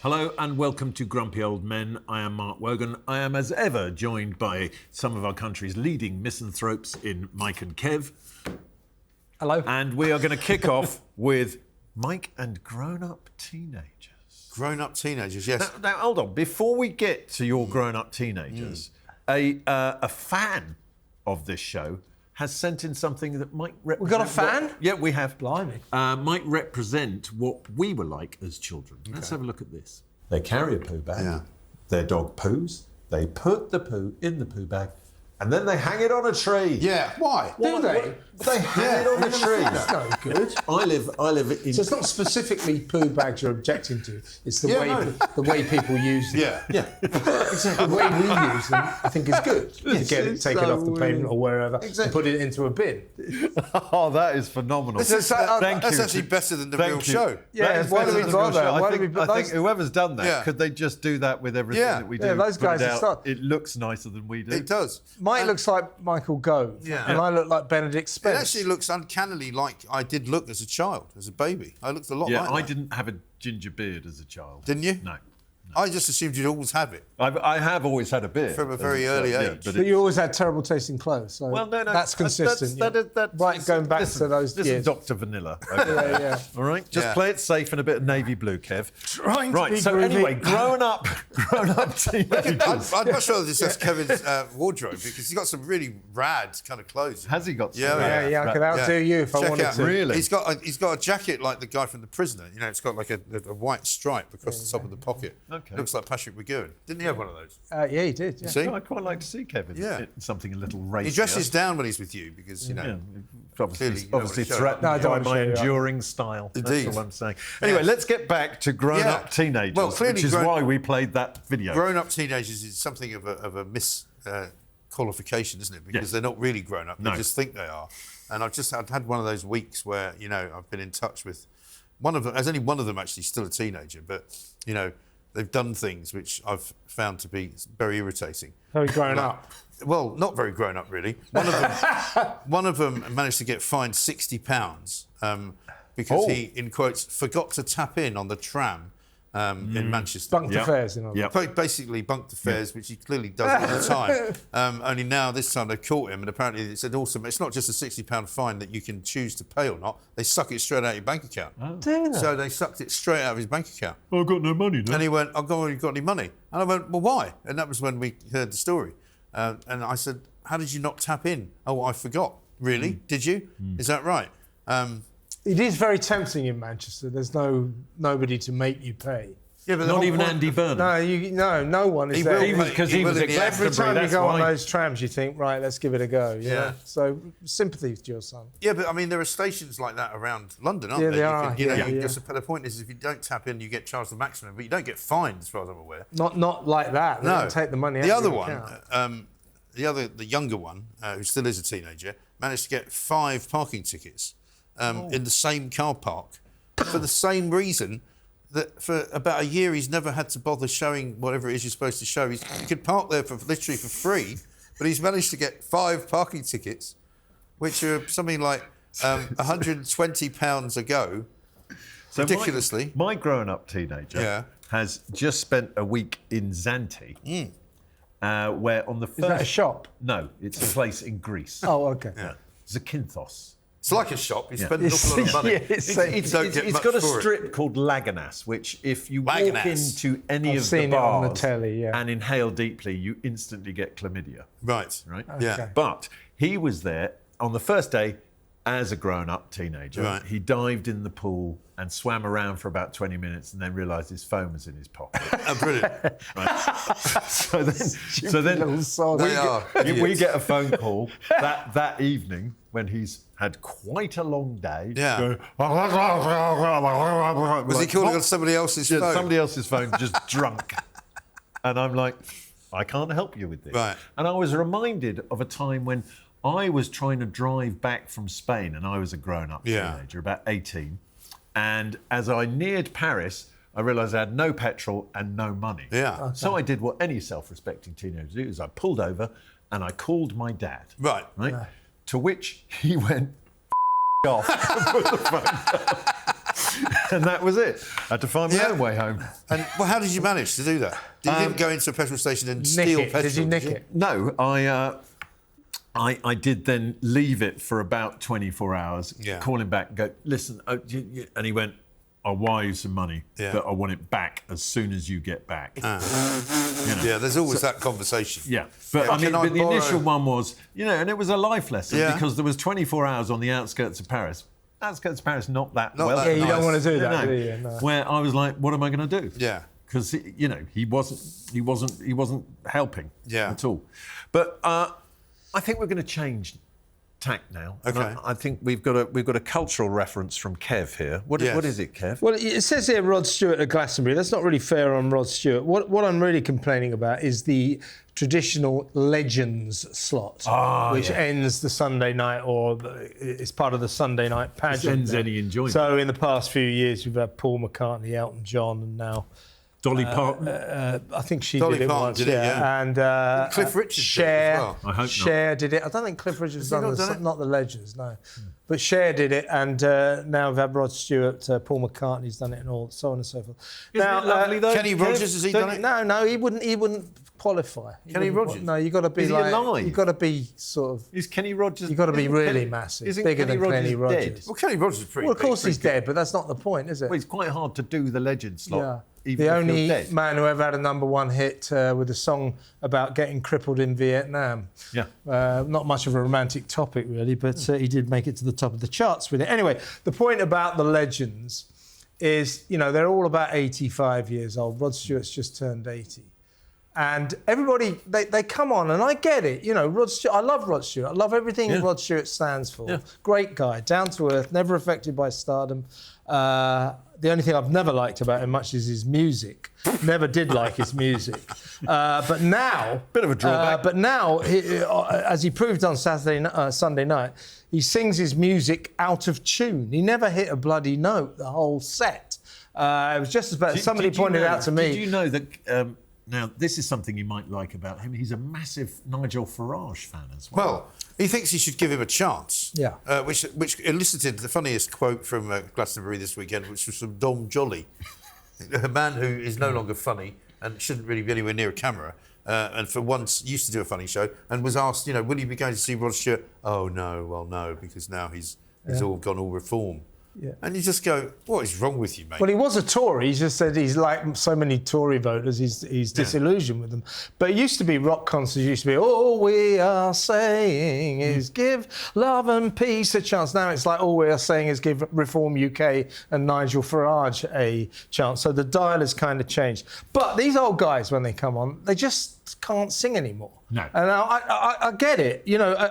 Hello and welcome to Grumpy Old Men. I am Mark Wogan. I am, as ever, joined by some of our country's leading misanthropes in Mike and Kev. Hello. And we are going to kick off with Mike and grown-up teenagers. Grown-up teenagers, yes. Now, hold on. Before we get to your grown-up teenagers, a fan of this show has sent in something that might represent... We got a fan? Yeah, we have. Blimey. Might represent what we were like as children. Okay. Let's have a look at this. They carry a poo bag. Yeah. Their dog poos. They put the poo in the poo bag, and then they hang it on a tree. Yeah, why? Do they? They hang it on a tree. That's no good. I live in... So it's not specifically poo bags you're objecting to. It's the way people use them. Yeah. Exactly. The way we use them, I think, is good. To get it taken so off the pavement or wherever and put it into a bin. Oh, that is phenomenal. That's actually better than the real show. Yeah, why do we bother? I think whoever's done that, could they just do that with everything that we do? Yeah, those guys are stuck. It looks nicer than we do. It does. Mike looks like Michael Gove, and I look like Benedict Spence. It actually looks uncannily like I did look as a child, as a baby. I looked a lot like that. Yeah, I didn't have a ginger beard as a child. Didn't you? No. I just assumed you'd always have it. I have always had a beard. From a very early age. But you always had terrible tasting clothes, so that's consistent. Going back to those This years. is Dr. Vanilla. Yeah. All right? Just play it safe and a bit of navy blue, Kev. Trying right, to be so groovy. anyway, grown up teenagers. I'd much rather discuss Kevin's wardrobe because he's got some really rad kind of clothes. Has he got some? Yeah, I could outdo you if I wanted to. Really? He's got a jacket like the guy from The Prisoner. You know, it's got like a white stripe across the top of the pocket. Okay. Looks like Patrick McGowan. Didn't he have one of those? Yeah, he did. Yeah. See? I'd quite like to see Kevin in something a little racier. He dresses down when he's with you because, you know... Obviously threatened by my enduring style. Indeed. That's all I'm saying. Anyway, let's get back to grown-up teenagers, which is why we played that video. Grown-up teenagers is something of a misqualification, isn't it? Because they're not really grown-up. They just think they are. And I've had one of those weeks where, you know, I've been in touch with one of them. There's only one of them actually still a teenager, but, you know, they've done things which I've found to be very irritating. Very grown up. Well, not very grown up, really. One of them managed to get fined £60 because he, in quotes, forgot to tap in on the tram in Manchester. Bunked the fares, you know. Basically bunked the fares, which he clearly does all the time. Only now, this time, they've caught him, and apparently it's not just a £60 fine that you can choose to pay or not. They suck it straight out of your bank account. Oh. So they sucked it straight out of his bank account. I've got no money now. And he went, "Oh, God, you got any money?" And I went, "Well, why?" And that was when we heard the story. And I said, "How did you not tap in?" "Oh, I forgot." "Really? Did you? Is that right?" It is very tempting in Manchester. There's nobody to make you pay. Yeah, but not even Andy Burnham. No one is there. Because he was at Glastonbury. Every time you go on those trams, you think, right, let's give it a go. You know? So sympathy to your son. Yeah, but I mean, there are stations like that around London, aren't there? There are. The point is, if you don't tap in, you get charged the maximum, but you don't get fined, as far as I'm aware. Not like that. They don't take the money out. The other one, the younger one, who still is a teenager, managed to get 5 parking tickets in the same car park for the same reason that for about a year he's never had to bother showing whatever it is you're supposed to show. He could park there literally for free, but he's managed to get 5 parking tickets, which are something like £120 a go, so ridiculously. My grown-up teenager has just spent a week in Zante, where on the first... Is that a shop? No, it's a place in Greece. Oh, OK. Zakynthos. It's like a shop. You spend an awful lot of money. It's got a strip called Laganas, which if you walk into any of the bars on the telly, and inhale deeply, you instantly get chlamydia. Right. Okay. Yeah. But he was there on the first day as a grown-up teenager. Right. He dived in the pool and swam around for about 20 minutes and then realised his phone was in his pocket. Oh, brilliant. So then we get a phone call that evening when he's had quite a long day. Yeah. Was he calling on somebody else's phone? Yeah, somebody else's phone, just drunk. And I'm like, I can't help you with this. Right. And I was reminded of a time when I was trying to drive back from Spain, and I was a grown-up teenager, about 18. And as I neared Paris, I realised I had no petrol and no money. Yeah. Okay. So I did what any self-respecting teenager do, is I pulled over and I called my dad. Right. Yeah. To which he went, off and put the phone down. And that was it. I had to find my own way home. And well, how did you manage to do that? You didn't go into a petrol station and steal petrol. Did you nick it? No, I did then leave it for about 24 hours, call him back and go, listen, and he went, I'll wire you some money, but I want it back as soon as you get back. Yeah, there's always that conversation. Yeah, but I mean, but the initial one was, and it was a life lesson because there was 24 hours on the outskirts of Paris. Outskirts of Paris, not that well. Yeah, you don't want to do that, no. do you? No. Where I was like, what am I going to do? Yeah. Because he wasn't helping at all. But I think we're going to change tack now. Okay. I think we've got a cultural reference from Kev here. What is it, Kev? Well, it says here Rod Stewart at Glastonbury. That's not really fair on Rod Stewart. What I'm really complaining about is the traditional Legends slot, which ends the Sunday night, or it's part of the Sunday night pageant. It ends any enjoyment. So in the past few years, we've had Paul McCartney, Elton John, and now Dolly Parton. I think she Dolly did it Parton once, did it, and Cliff Richard Cher, did it as well. I hope Cher did it. I don't think Cliff Richard's Has he done not done it? not the Legends, no. But Cher did it, and now we've had Rod Stewart, Paul McCartney's done it, and all so on and so forth. Isn't it lovely though? Kenny Rogers, has he done it? No, he wouldn't qualify. Kenny Rogers? No, you got to be Is he alive? you got to be sort of. Is Kenny Rogers? You got to be really massive, Isn't bigger Kenny than Kenny Rogers Rogers. dead? Well, Kenny Rogers is pretty Well, of big, course he's pretty dead, but that's not the point, is it? Well, it's quite hard to do the legend slot. Yeah. Even The if you're only dead. man who ever had a #1 hit with a song about getting crippled in Vietnam. Yeah. Not much of a romantic topic, really, but he did make it to the top of the charts with it. Anyway, the point about the Legends is, they're all about 85 years old. Rod Stewart's just turned 80. And everybody, they come on, and I get it. Rod Stewart, I love Rod Stewart. I love everything Rod Stewart stands for. Yeah. Great guy, down to earth, never affected by stardom. The only thing I've never liked about him much is his music. Never did like his music. But now... Bit of a drawback. But now, as he proved on Sunday night, he sings his music out of tune. He never hit a bloody note the whole set. It was just as bad. Somebody pointed out to me... Did you know that... now, this is something you might like about him. He's a massive Nigel Farage fan as well. Well, he thinks he should give him a chance. Yeah. Which elicited the funniest quote from Glastonbury this weekend, which was from Dom Jolly, a man who is no longer funny and shouldn't really be anywhere near a camera, and for once used to do a funny show, and was asked, will you be going to see Rod Stewart? Oh, no, well, no, because now he's all gone all reform. Yeah. And you just go, what is wrong with you, mate? Well, he was a Tory. He just said he's like so many Tory voters, he's disillusioned with them. But it used to be rock concerts, used to be, all we are saying is give love and peace a chance. Now it's like, all we are saying is give Reform UK and Nigel Farage a chance. So the dial has kind of changed. But these old guys, when they come on, they just can't sing anymore. No. And I get it.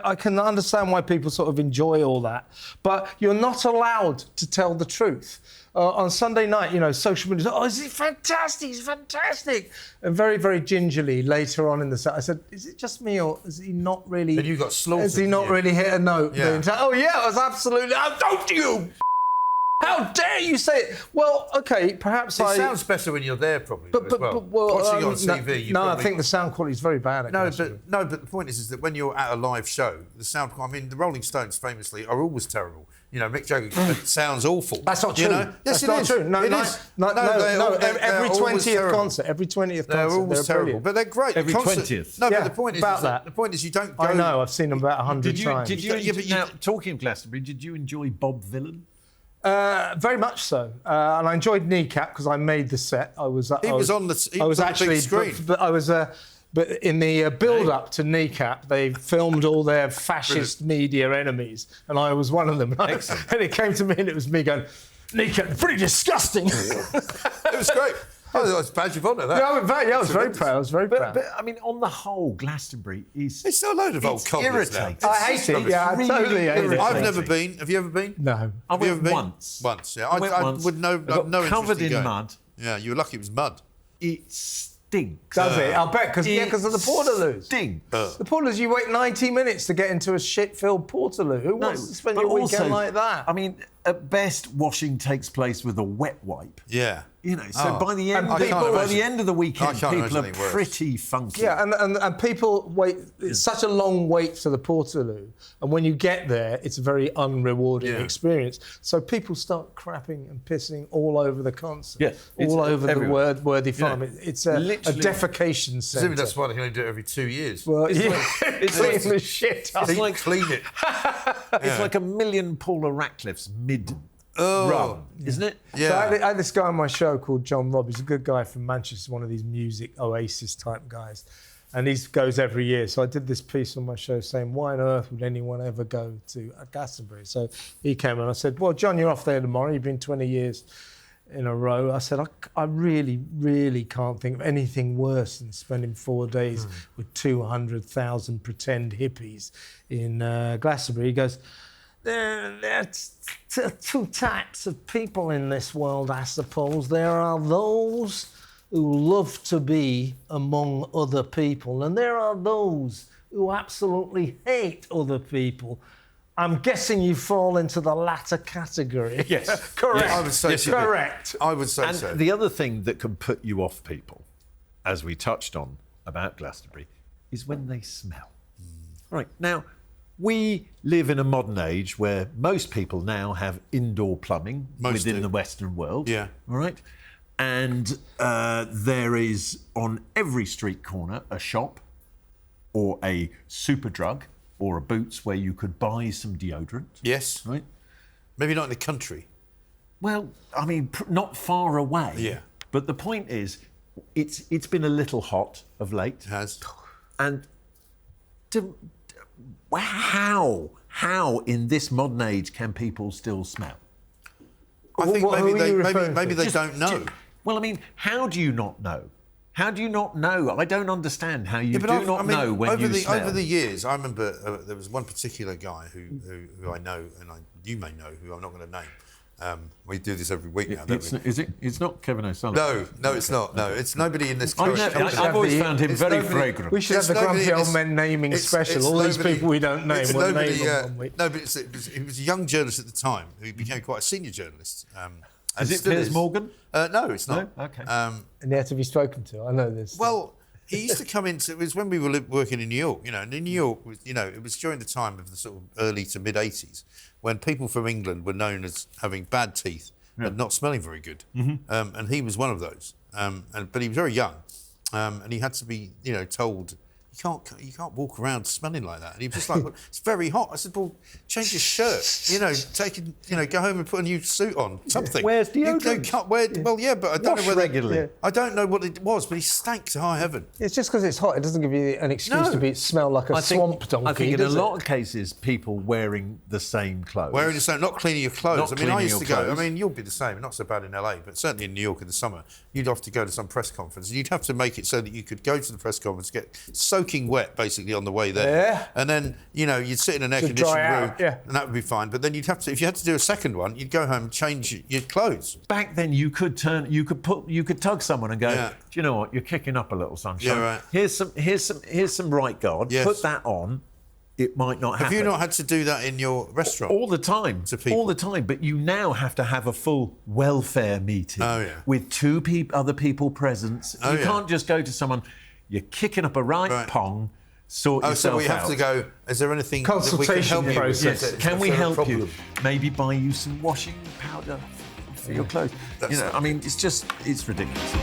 I can understand why people sort of enjoy all that. But you're not allowed to tell the truth. On Sunday night, social media, is it fantastic? It's fantastic. And very, very gingerly later on in the set, I said, is it just me or is he not really... And you got slaughtered. Has he not really hit a note? Yeah. It was absolutely... Oh, don't you... How dare you say it? Well, OK, perhaps It sounds better when you're there, probably, as well. well, Watching on TV, you I think the sound quality is very bad. But the point is that when you're at a live show, the sound... I mean, the Rolling Stones famously are always terrible. Mick Jagger sounds awful. That's not true. Yes, That's it not is. true. No, it is. Every 20th concert, They're always terrible, but they're great. Every 20th. No, but the point is about that. The point is you don't go... I know, I've seen them about 100 times. Now, talking of Glastonbury, did you enjoy Bob Villan? Very much so, and I enjoyed Kneecap because I made the set. I was on the big screen. But in the build-up to Kneecap, they filmed all their fascist media enemies, and I was one of them. Excellent. And it came to me, and it was me going, "Kneecap, pretty disgusting." It was great. Oh, that was badge of honour, that. I was very proud. I was very proud. But I mean, on the whole, Glastonbury is... It's a load of old cobblers now. irritating. I hate it. Yeah, I totally hate it. I've never been. Have you ever been? No. I Have you went ever been? once. Once, yeah. I went once. Would no I got interest covered in going. mud. Yeah, you were lucky it was mud. It stinks. Does it? I'll bet, because of the Portaloos. Stinks. The Portaloos, you wait 90 minutes to get into a shit-filled Portaloo. Who wants to spend your weekend like that? I mean, at best, washing takes place with a wet wipe. Yeah. You know, so by the end of the weekend, people are pretty funky. Yeah, and people wait. It's such a long wait for the Portaloo, and when you get there, it's a very unrewarding experience. So people start crapping and pissing all over the concert, all over everywhere. The Worthy Farm. It's a defecation centre. Presumably that's why they can only do it every 2 years. Well, it's like the shit. It's like clean it. It's like a million Paula Ratcliffe's mid-run, isn't it? Yeah. So I had this guy on my show called John Robb. He's a good guy from Manchester, one of these music Oasis type guys. And he goes every year. So I did this piece on my show saying, why on earth would anyone ever go to Glastonbury? So he came and I said, well, John, you're off there tomorrow. You've been 20 years in a row. I said, I really, really can't think of anything worse than spending 4 days with 200,000 pretend hippies in Glastonbury. He goes, there are two types of people in this world, I suppose. There are those who love to be among other people, and there are those who absolutely hate other people. I'm guessing you fall into the latter category. Yes. Correct. Yeah, I would say so. Correct. I would say and so. The other thing that can put you off people, as we touched on about Glastonbury, is when they smell. Right. Now, we live in a modern age where most people now have indoor plumbing within the Western world. Yeah. All right. And there is on every street corner a shop or a Superdrug or a Boots where you could buy some deodorant. Yes. Right. Maybe not in the country. Well, I mean, not far away. Yeah. But the point is, it's been a little hot of late. It has. And how in this modern age can people still smell? I think maybe they don't know. Well, I mean, how do you not know? How do you not know? I don't understand how you know when you smell. Over the years, I remember there was one particular guy who I know, and you may know, who I'm not going to name. We do this every week now, don't we? It's not Kevin O'Sullivan. No, it's not. No, it's nobody in this current company. I've always found him very fragrant. We should have the Grumpy Old Men naming special. All these people we don't name, we'll name them 1 week. No, but he was a young journalist at the time who became quite a senior journalist. Is it Piers Morgan? No, it's not. No? Okay. And yet to be spoken to, I know this. Well, he used to come into. It was when we were working in New York, and in New York, it was during the time of the sort of early to mid '80s when people from England were known as having bad teeth and not smelling very good, and he was one of those. But he was very young, and he had to be, told. You can't walk around smelling like that. And he was just like, well, it's very hot. I said, well, change your shirt. Go home and put a new suit on, something. Where's deodorant? Well, yeah, but I don't know whether regularly. Yeah. I don't know what it was, but he stank to high heaven. It's just because it's hot. It doesn't give you an excuse to smell like a swamp donkey. I think in a lot of cases, people wearing the same clothes. Wearing the same, not cleaning your clothes. I used to go. I mean, you'll be the same. Not so bad in LA, but certainly in New York in the summer, you'd have to go to some press conference, and you'd have to make it so that you could go to the press conference, get soaking wet, basically on the way there, and then you'd sit in an air-conditioned room, and that would be fine. But then you'd have to, if you had to do a second one, you'd go home and change your clothes. Back then, you could tug someone and go, do you know what? You're kicking up a little, sunshine. Yeah, right. Here's some right guard. Yes. Put that on. It might not happen. Have you not had to do that in your restaurant? All the time. To people? All the time. But you now have to have a full welfare meeting with two other people present. You can't just go to someone. You're kicking up a right pong. Sort yourself so we have out. to go. Is there anything that we can help you with? Yes. Can we help you? Maybe buy you some washing powder for your clothes. I mean, it's ridiculous.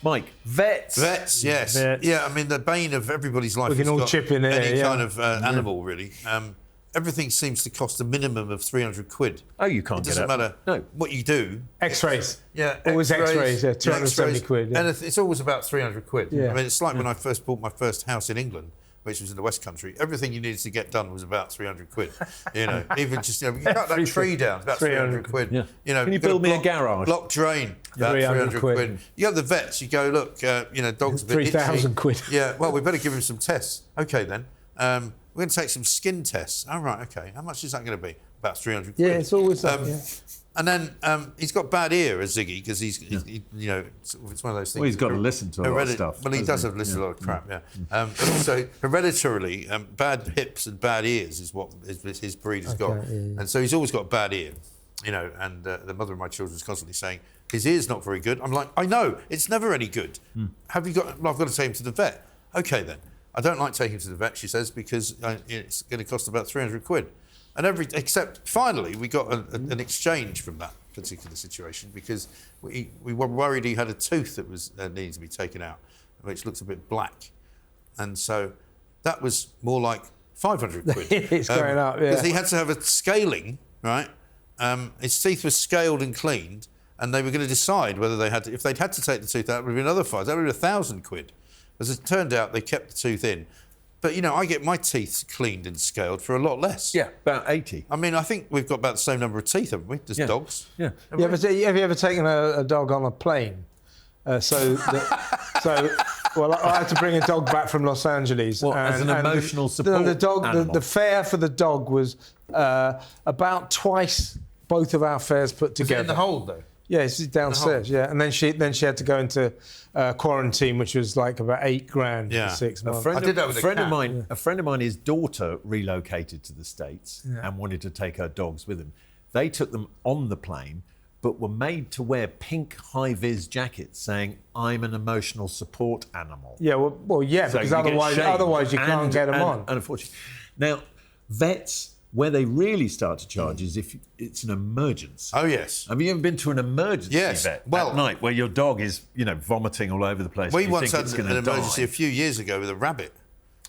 Mike, vets. Vets, yes. Vets. Yeah, I mean, the bane of everybody's life We can is all got chip in there, any kind of animal, really. Everything seems to cost a minimum of 300 quid. Oh, you can't It get doesn't matter what you do. X-rays. Yeah. Always X-rays, 270 quid. Yeah. And it's always about 300 quid. Yeah. I mean, it's like when I first bought my first house in England, which was in the West Country. Everything you needed to get done was about 300 quid. Even just, you cut that tree down, about 300 quid. Yeah. Can you build me a garage? Block drain, about 300 quid. You have the vets, you go, look, dog's a bit itchy. 3,000 quid. Yeah, well, we better give him some tests. OK, then. We're going to take some skin tests. Oh, right, OK. How much is that going to be? About 300 quid. Yeah, it's always that, And then he's got bad ear, as Ziggy, because you know, it's one of those things. Well, he's got to listen to a lot of stuff. Well, he does have to listen to a lot of crap, But also, hereditarily, bad hips and bad ears is what his breed has got. And so he's always got a bad ear, you know, and the mother of my children is constantly saying, his ear's not very good. I'm like, I know, it's never any good. Have you got, well, I've got to take him to the vet. OK, then. I don't like taking him to the vet, she says, because it's going to cost about 300 quid. And except finally we got an exchange from that particular situation because we were worried he had a tooth that was needed to be taken out, which looks a bit black, and so that was more like 500 quid. It's going up, because he had to have a scaling, right? His teeth were scaled and cleaned, and they were going to decide whether they had to, if they'd had to take the tooth out, it would be another 5. That would be 1,000 quid. As it turned out, they kept the tooth in. But, you know, I get my teeth cleaned and scaled for a lot less. Yeah, about 80. I mean, I think we've got about the same number of teeth, haven't we? There's dogs. Yeah. Have you ever taken a dog on a plane? Well, I had to bring a dog back from Los Angeles. As an emotional support the fare for the dog was about twice both of our fares put together. Is it in the hold, though? Yeah, it's downstairs. Yeah, and then she had to go into quarantine, which was like about $8,000 for 6 months. A friend of mine, his daughter relocated to the States and wanted to take her dogs with him. They took them on the plane, but were made to wear pink high-vis jackets saying, "I'm an emotional support animal." Yeah, because otherwise you can't get them on. And unfortunately, now vets. Where they really start to charge is if it's an emergency. Oh, yes. Have you ever been to an emergency vet at night where your dog is, you know, vomiting all over the place? We once had an emergency a few years ago with a rabbit.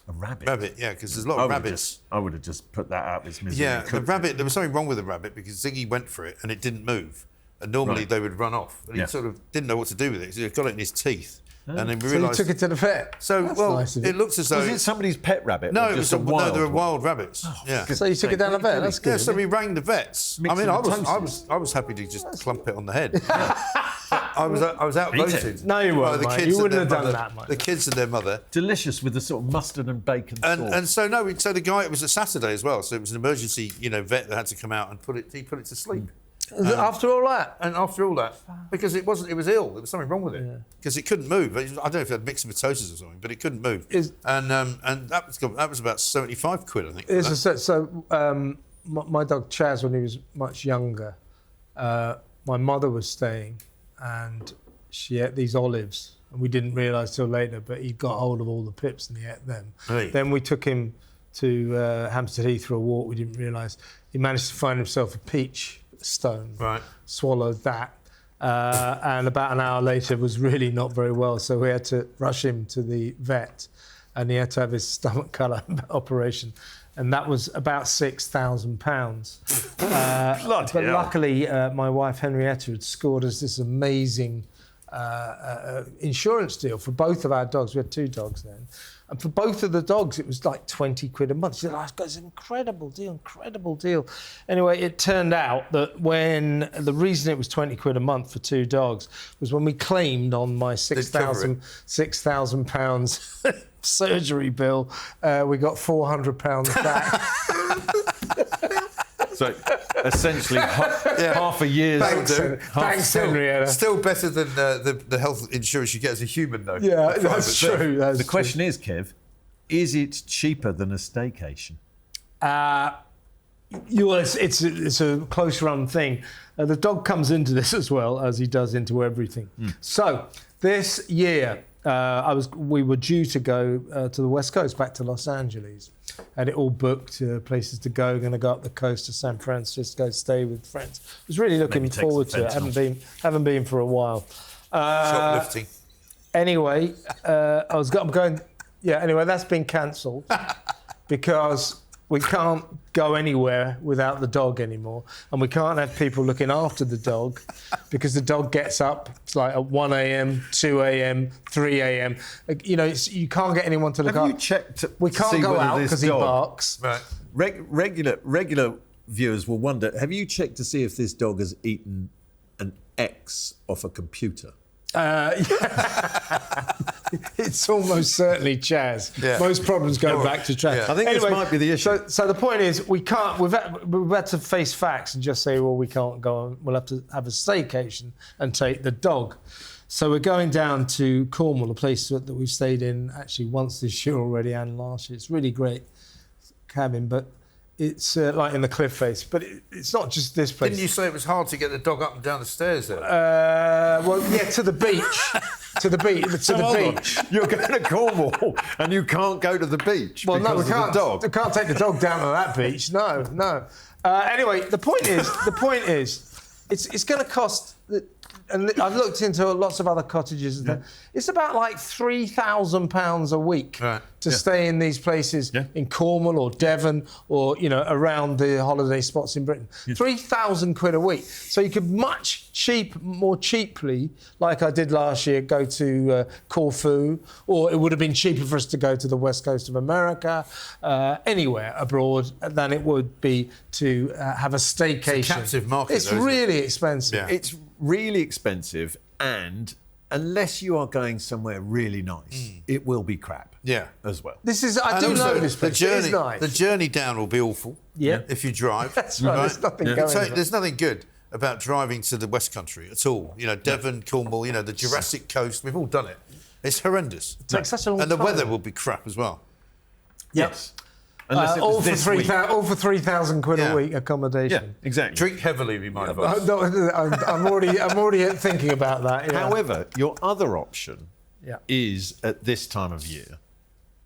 A rabbit? Rabbit, yeah, because there's a lot of rabbits. I would have just put that out of its misery. Yeah, the rabbit, there was something wrong with the rabbit because Ziggy went for it and it didn't move. And normally they would run off. And he sort of didn't know what to do with it. So he got it in his teeth. And then we realised... So you took it to the vet? Nice it looks as though... Was it somebody's pet rabbit? No, they were wild rabbits. Yeah. So you took it down the vet? That's good. Yeah, so we rang the vets. I mean, I was happy to just clump it on the head. I was outvoted. No, you weren't, mate. You wouldn't have done that, mate. The kids and their mother. Delicious with the sort of mustard and bacon sauce. And so the guy, it was a Saturday as well, so it was an emergency, vet that had to come out and put it to sleep. After all that? And after all that, because it was ill. There was something wrong with it. Because it couldn't move. I don't know if it had myxomatosis or something, but it couldn't move. And that was about 75 quid, I think. My dog Chaz, when he was much younger, my mother was staying and she ate these olives. And we didn't realise till later, but he got hold of all the pips and he ate them. Hey. Then we took him to Hampstead Heath for a walk. We didn't realise. He managed to find himself a peach stone, swallowed that, and about an hour later was really not very well, so we had to rush him to the vet and he had to have his stomach cut operation, and that was about £6,000. But luckily my wife Henrietta had scored us this amazing insurance deal for both of our dogs. We had 2 dogs then. And for both of the dogs, it was like 20 quid a month. She said, it's an incredible deal. Anyway, it turned out that the reason it was 20 quid a month for 2 dogs was when we claimed on my £6,000 surgery bill, we got £400 back. So essentially half a year's... Thanks, Henrietta. Still better than the health insurance you get as a human, though. Yeah, that's true. The question is, Kev, is it cheaper than a staycation? It's a close-run thing. The dog comes into this as well as he does into everything. So this year, we were due to go to the West Coast, back to Los Angeles. Had it all booked, places to go. Going to go up the coast to San Francisco, stay with friends. Was really looking forward to it. Haven't been for a while. Shoplifting. Anyway, I'm going. Yeah. Anyway, that's been cancelled because we can't go anywhere without the dog anymore, and we can't have people looking after the dog because the dog gets up. It's like at 1 a.m., 2 a.m., 3 a.m. You can't get anyone to look after. Have you checked? We can't go out because he barks. Right. Regular viewers will wonder: have you checked to see if this dog has eaten an X off a computer? It's almost certainly Chaz. Yeah. Most problems go back to Chaz. Yeah. I think this might be the issue. So the point is, we've had to face facts and just say, well, we can't go on. We'll have to have a staycation and take the dog. So we're going down to Cornwall, a place that we've stayed in actually once this year already and last year. It's really great cabin, but it's like in the cliff face. But it's not just this place. Didn't you say it was hard to get the dog up and down the stairs there? Well, yeah, to the beach. To the beach. You're going to Cornwall and you can't go to the beach Well, no, because we can't. of the dog. We can't take the dog down to that beach. No. Anyway, the point is, it's going to cost. And I've looked into lots of other cottages. And it's about like £3,000 a week to stay in these places in Cornwall or Devon or around the holiday spots in Britain. £3,000 a week. So you could more cheaply, like I did last year, go to Corfu, or it would have been cheaper for us to go to the west coast of America, anywhere abroad, than it would be to have a staycation. It's a captive market. It's really expensive. Yeah. It's really expensive, and unless you are going somewhere really nice, it will be crap. Yeah. As well. I do know this place. It is nice. The journey down will be awful. Yeah. If you drive. That's right. There's nothing going. There's nothing good about driving to the West Country at all. Devon, Cornwall, the Jurassic Coast. We've all done it. It's horrendous. It takes such a long time. And the weather will be crap as well. Yes. Unless it was all for £3,000 a week accommodation. Yeah, exactly. Drink heavily, we might advise. No, I'm already thinking about that. Yeah. However, your other option is at this time of year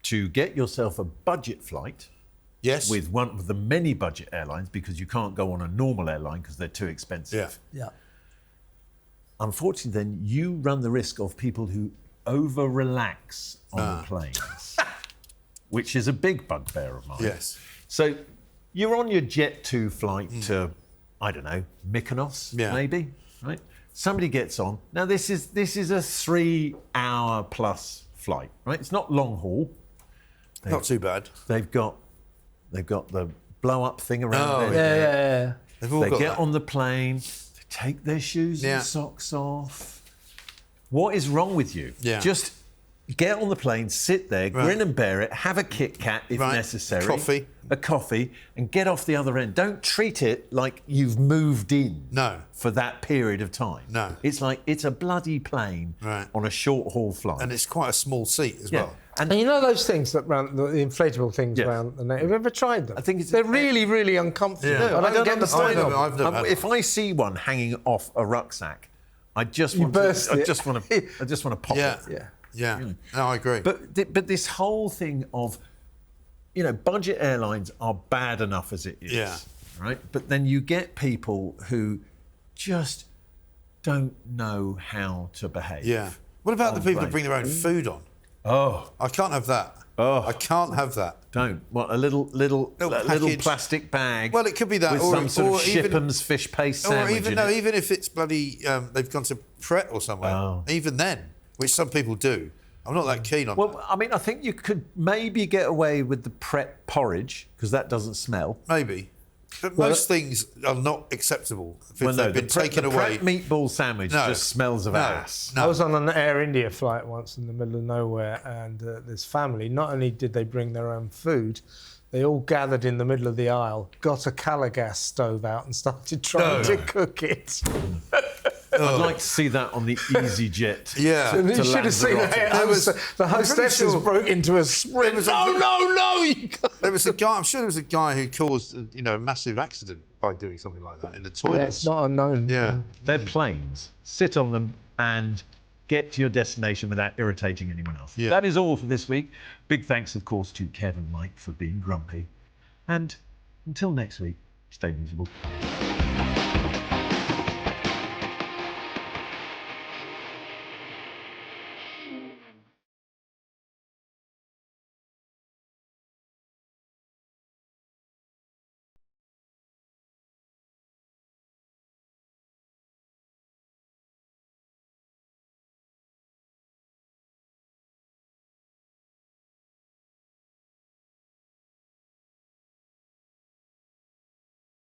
to get yourself a budget flight. Yes. With one of the many budget airlines, because you can't go on a normal airline because they're too expensive. Yeah. Unfortunately, then you run the risk of people who over-relax on planes, which is a big bugbear of mine. Yes. So you're on your Jet2 flight to, I don't know, Mykonos, maybe, right? Somebody gets on. Now, this is a 3-hour plus flight, right? It's not long haul. Not too bad. They've got the blow-up thing around Yeah. They get on the plane, they take their shoes and socks off. What is wrong with you? Yeah. Just get on the plane, sit there, grin and bear it, have a Kit Kat if necessary. A coffee, and get off the other end. Don't treat it like you've moved in for that period of time. No. It's like it's a bloody plane on a short-haul flight. And it's quite a small seat as well. And you know those things that round the inflatable things around the neck. Have you ever tried them? I think they're really, really uncomfortable. Yeah. No, I don't understand them. I've never had If I see one hanging off a rucksack, I just want to pop it. Yeah. No, I agree. But this whole thing of, budget airlines are bad enough as it is, right? But then you get people who just don't know how to behave. Yeah. What about the people who bring their own food on? Oh, I can't have that. Oh, I can't have that. Don't. What, a little plastic bag? Well, it could be that, with some sort of Shipham's fish paste sandwich. Or even if it's bloody, they've gone to Pret or somewhere. Oh. Even then, which some people do. I'm not that keen on. Well, I mean, I think you could maybe get away with the Pret porridge because that doesn't smell. Maybe. But most things are not acceptable if they've been taken the away. Pret meatball sandwich just smells of ass. I was on an Air India flight once in the middle of nowhere, and this family, not only did they bring their own food, they all gathered in the middle of the aisle, got a Calagas stove out and started trying to cook it. I'd like to see that on the EasyJet. Yeah. So you should have seen that. The hostesses broke into a sprint. No! There was a guy. I'm sure there was a guy who caused a massive accident by doing something like that in the toilets. Yeah, it's not unknown. Yeah. They're planes. Sit on them and get to your destination without irritating anyone else. Yeah. That is all for this week. Big thanks, of course, to Kev and Mike for being grumpy. And until next week, stay miserable.